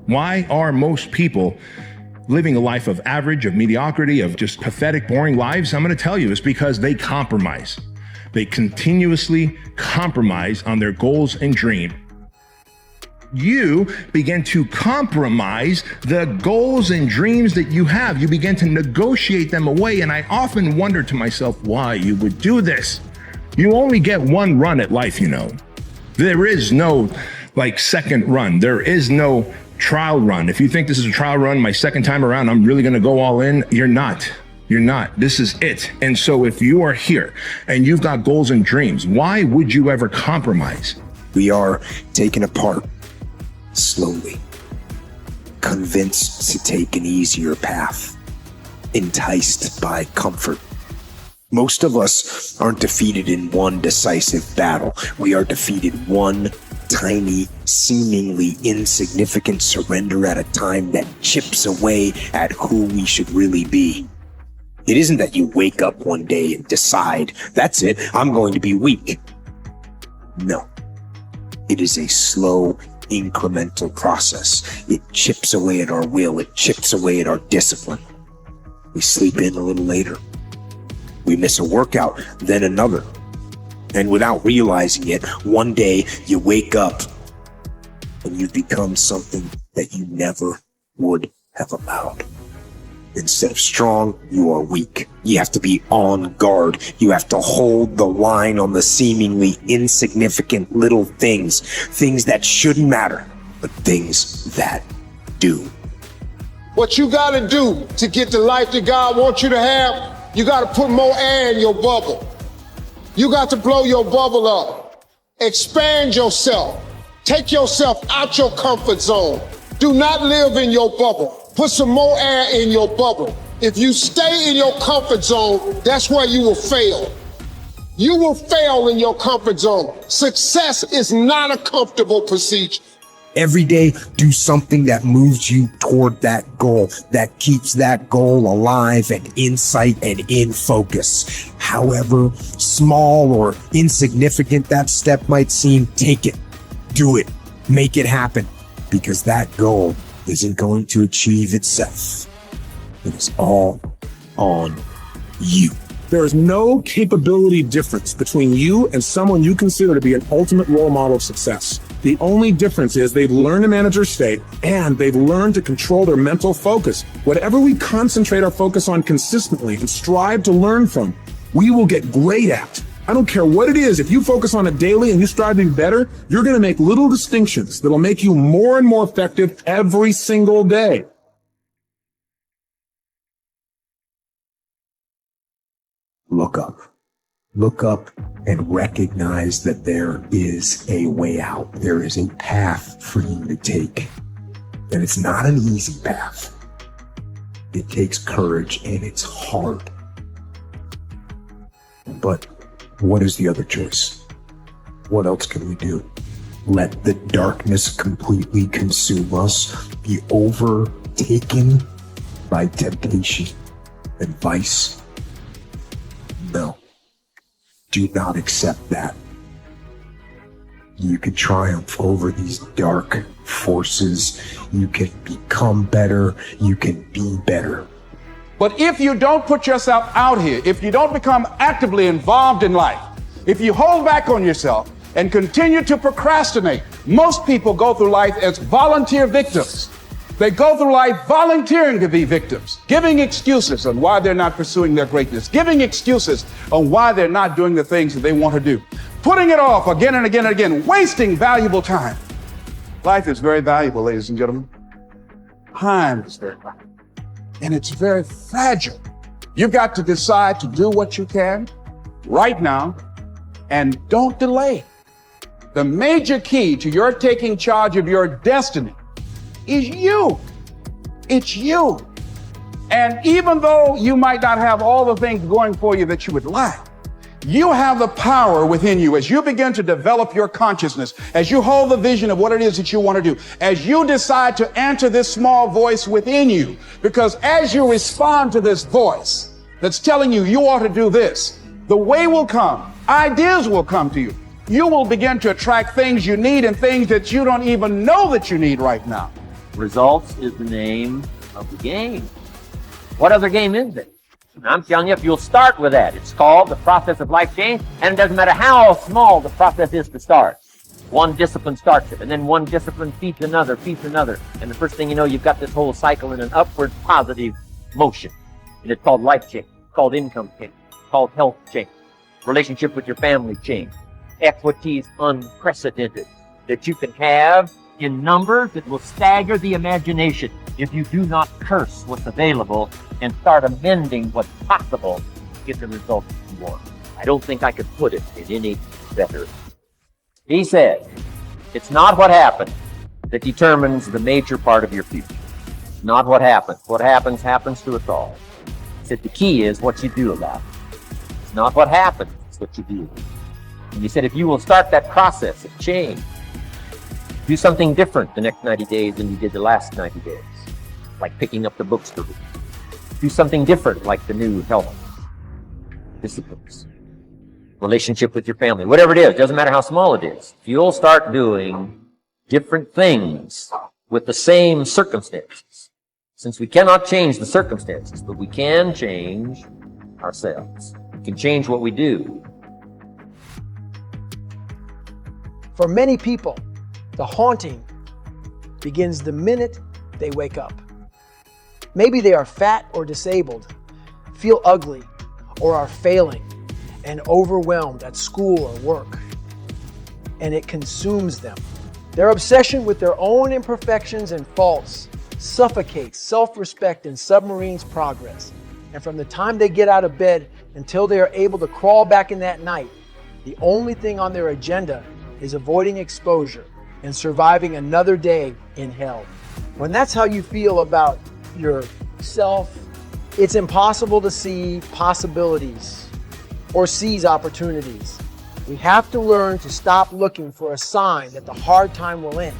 Why are most people living a life of average, of mediocrity, of just pathetic, boring lives? I'm going to tell you, it's because they compromise. They continuously compromise on their goals and dreams. You begin to compromise the goals and dreams that you have. You begin to negotiate them away. And I often wonder to myself why you would do this. You only get one run at life, you know. There is no second run. There is no trial run. If you think this is a trial run, my second time around, I'm really going to go all in. You're not. You're not. This is it. And so if you are here and you've got goals and dreams, why would you ever compromise? We are taken apart slowly, convinced to take an easier path, enticed by comfort. Most of us aren't defeated in one decisive battle. We are defeated one tiny, seemingly insignificant surrender at a time that chips away at who we should really be. It isn't that you wake up one day and decide, that's it, I'm going to be weak. No. It is a slow, incremental process. It chips away at our will. It chips away at our discipline. We sleep in a little later. We miss a workout, then another. And without realizing it, one day you wake up and you've become something that you never would have allowed. Instead of strong, you are weak. You have to be on guard. You have to hold the line on the seemingly insignificant little things that shouldn't matter, but things that do. What you gotta do to get the life that God wants you to have, you gotta put more air in your bubble. You got to blow your bubble up. Expand yourself. Take yourself out your comfort zone. Do not live in your bubble. Put some more air in your bubble. If you stay in your comfort zone, that's where you will fail. You will fail in your comfort zone. Success is not a comfortable procedure. Every day, do something that moves you toward that goal, that keeps that goal alive and in sight and in focus. However small or insignificant that step might seem, take it, do it, make it happen, because that goal isn't going to achieve itself. It is all on you. There is no capability difference between you and someone you consider to be an ultimate role model of success. The only difference is they've learned to manage their state and they've learned to control their mental focus. Whatever we concentrate our focus on consistently and strive to learn from, we will get great at. I don't care what it is. If you focus on it daily and you strive to be better, you're going to make little distinctions that'll make you more and more effective every single day. Look up. Look up and recognize that there is a way out. There is a path for you to take. And it's not an easy path. It takes courage and it's hard. But what is the other choice? What else can we do? Let the darkness completely consume us, be overtaken by temptation and vice? No. Do not accept that. You can triumph over these dark forces. You can become better. You can be better. But if you don't put yourself out here, if you don't become actively involved in life, if you hold back on yourself and continue to procrastinate, most people go through life as volunteer victims. They go through life volunteering to be victims, giving excuses on why they're not pursuing their greatness, giving excuses on why they're not doing the things that they want to do, putting it off again and again and again, wasting valuable time. Life is very valuable, ladies and gentlemen. Time is very valuable. And it's very fragile. You've got to decide to do what you can right now and don't delay. The major key to your taking charge of your destiny is you. It's you. And even though you might not have all the things going for you that you would like, you have the power within you as you begin to develop your consciousness, as you hold the vision of what it is that you want to do, as you decide to answer this small voice within you. Because as you respond to this voice that's telling you you ought to do this, the way will come, ideas will come to you. You will begin to attract things you need and things that you don't even know that you need right now. Results is the name of the game. What other game is there? And I'm telling you, if you'll start with that, it's called the process of life change, and it doesn't matter how small the process is to start. One discipline starts it, and then one discipline feeds another, and the first thing you know, you've got this whole cycle in an upward positive motion. And it's called life change, it's called income change, it's called health change, relationship with your family change, equities unprecedented that you can have in numbers that will stagger the imagination if you do not curse what's available and start amending what's possible to get the results you want. I don't think I could put it in any better. He said, it's not what happened that determines the major part of your future. It's not what happens. What happens to us all. He said the key is what you do about it. It's not what happens, it's what you do. And he said if you will start that process of change, do something different the next 90 days than you did the last 90 days. Like picking up the books to read. Do something different, like the new health disciplines, relationship with your family, whatever it is, doesn't matter how small it is. If you'll start doing different things with the same circumstances, since we cannot change the circumstances, but we can change ourselves. We can change what we do. For many people, the haunting begins the minute they wake up. Maybe they are fat or disabled, feel ugly, or are failing and overwhelmed at school or work, and it consumes them. Their obsession with their own imperfections and faults suffocates self-respect and submarines progress. And from the time they get out of bed until they are able to crawl back in that night, the only thing on their agenda is avoiding exposure and surviving another day in hell. When that's how you feel about yourself, it's impossible to see possibilities or seize opportunities. We have to learn to stop looking for a sign that the hard time will end.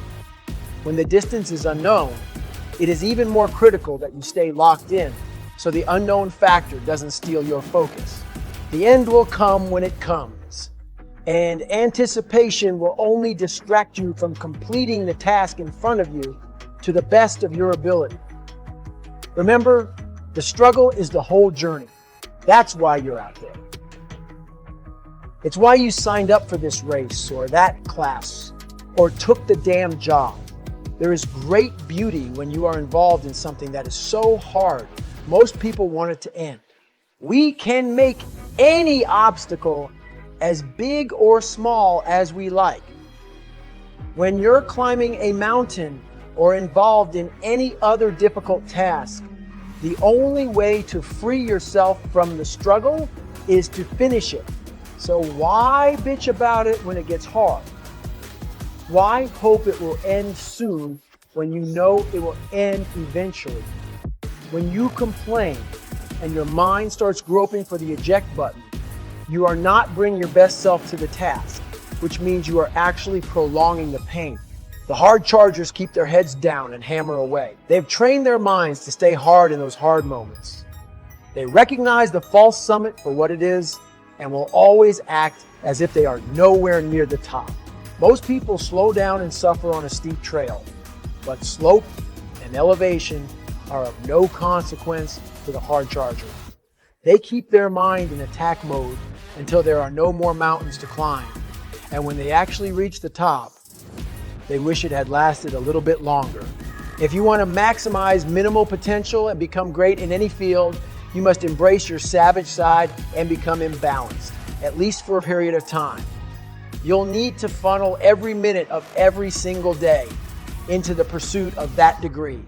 When the distance is unknown, it is even more critical that you stay locked in so the unknown factor doesn't steal your focus. The end will come when it comes, and anticipation will only distract you from completing the task in front of you to the best of your ability. Remember, the struggle is the whole journey. That's why you're out there. It's why you signed up for this race or that class or took the damn job. There is great beauty when you are involved in something that is so hard, most people want it to end. We can make any obstacle as big or small as we like. When you're climbing a mountain or involved in any other difficult task, the only way to free yourself from the struggle is to finish it. So why bitch about it when it gets hard? Why hope it will end soon when you know it will end eventually? When you complain and your mind starts groping for the eject button, you are not bringing your best self to the task, which means you are actually prolonging the pain. The hard chargers keep their heads down and hammer away. They've trained their minds to stay hard in those hard moments. They recognize the false summit for what it is and will always act as if they are nowhere near the top. Most people slow down and suffer on a steep trail, but slope and elevation are of no consequence to the hard charger. They keep their mind in attack mode until there are no more mountains to climb. And when they actually reach the top, they wish it had lasted a little bit longer. If you want to maximize minimal potential and become great in any field, you must embrace your savage side and become imbalanced, at least for a period of time. You'll need to funnel every minute of every single day into the pursuit of that degree,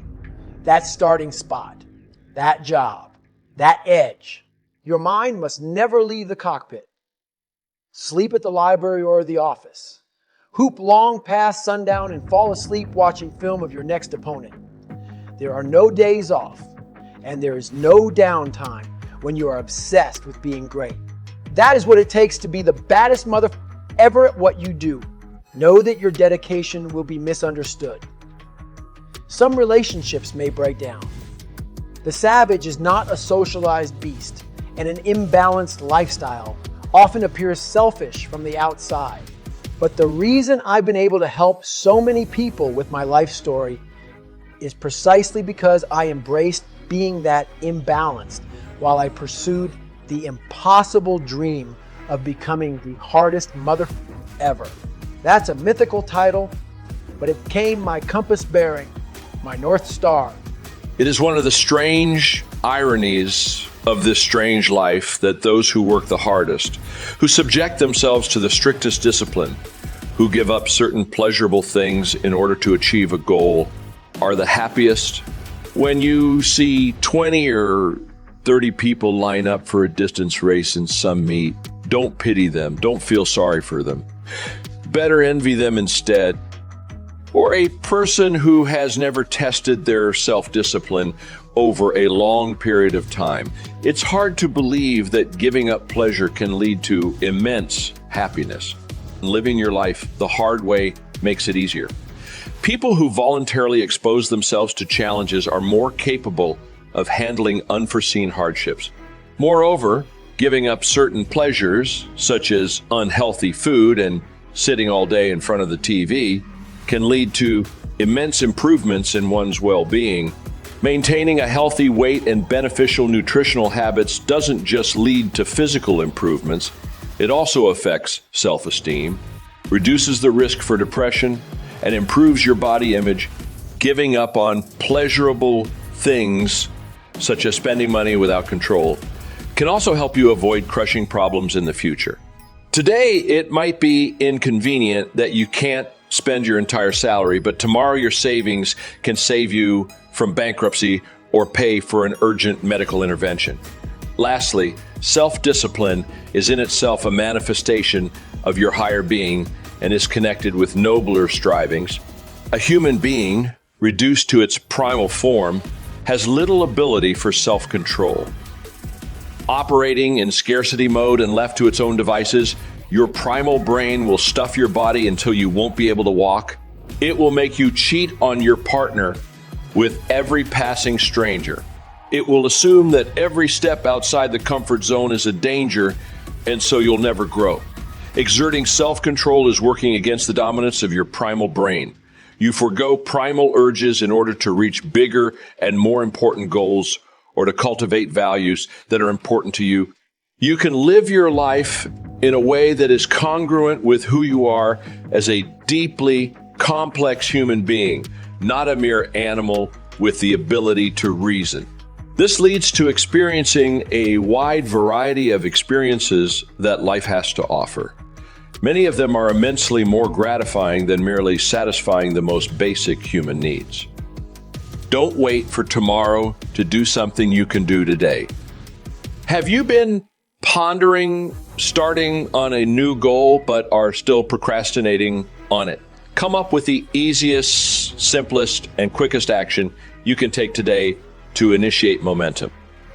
that starting spot, that job, that edge. Your mind must never leave the cockpit. Sleep at the library or the office. Hoop long past sundown and fall asleep watching film of your next opponent. There are no days off, and there is no downtime when you are obsessed with being great. That is what it takes to be the baddest mother ever at what you do. Know that your dedication will be misunderstood. Some relationships may break down. The savage is not a socialized beast, and an imbalanced lifestyle often appears selfish from the outside. But the reason I've been able to help so many people with my life story is precisely because I embraced being that imbalanced while I pursued the impossible dream of becoming the hardest mother ever. That's a mythical title, but it became my compass bearing, my North Star. It is one of the strange ironies of this strange life that those who work the hardest, who subject themselves to the strictest discipline, who give up certain pleasurable things in order to achieve a goal, are the happiest. When you see 20 or 30 people line up for a distance race in some meet, don't pity them, don't feel sorry for them. Better envy them instead. Or a person who has never tested their self-discipline over a long period of time. It's hard to believe that giving up pleasure can lead to immense happiness. Living your life the hard way makes it easier. People who voluntarily expose themselves to challenges are more capable of handling unforeseen hardships. Moreover, giving up certain pleasures, such as unhealthy food and sitting all day in front of the TV, can lead to immense improvements in one's well-being. Maintaining a healthy weight and beneficial nutritional habits doesn't just lead to physical improvements, it also affects self-esteem, reduces the risk for depression, and improves your body image. Giving up on pleasurable things, such as spending money without control, can also help you avoid crushing problems in the future. Today, it might be inconvenient that you can't spend your entire salary, but tomorrow your savings can save you from bankruptcy or pay for an urgent medical intervention. Lastly, self-discipline is in itself a manifestation of your higher being and is connected with nobler strivings. A human being, reduced to its primal form, has little ability for self-control. Operating in scarcity mode and left to its own devices, your primal brain will stuff your body until you won't be able to walk. It will make you cheat on your partner with every passing stranger. It will assume that every step outside the comfort zone is a danger, and so you'll never grow. Exerting self-control is working against the dominance of your primal brain. You forego primal urges in order to reach bigger and more important goals or to cultivate values that are important to you. You can live your life in a way that is congruent with who you are as a deeply complex human being, not a mere animal with the ability to reason. This leads to experiencing a wide variety of experiences that life has to offer. Many of them are immensely more gratifying than merely satisfying the most basic human needs. Don't wait for tomorrow to do something you can do today. Have you been pondering starting on a new goal but are still procrastinating on it? Come up with the easiest, simplest, and quickest action you can take today to initiate momentum.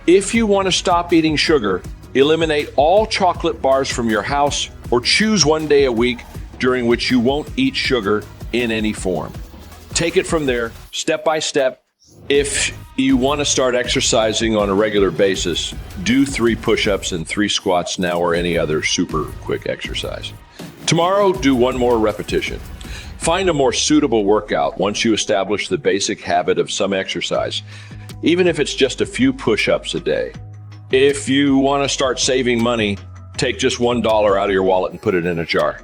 If you want to stop eating sugar, eliminate all chocolate bars from your house or choose one day a week during which you won't eat sugar in any form. Take it from there, step by step. If you want to start exercising on a regular basis, do 3 push-ups and 3 squats now or any other super quick exercise. Tomorrow, do 1 more repetition. Find a more suitable workout once you establish the basic habit of some exercise, even if it's just a few push-ups a day. If you want to start saving money, take just $1 out of your wallet and put it in a jar.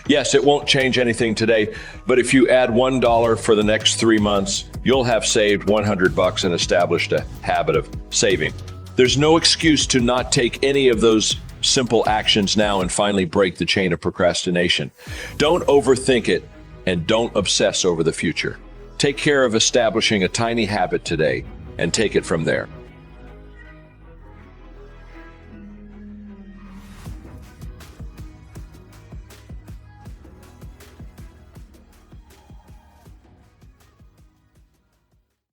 Yes, it won't change anything today, but if you add $1 for the next 3 months, you'll have saved $100 and established a habit of saving. There's no excuse to not take any of those simple actions now and finally break the chain of procrastination. Don't overthink it and don't obsess over the future. Take care of establishing a tiny habit today and take it from there.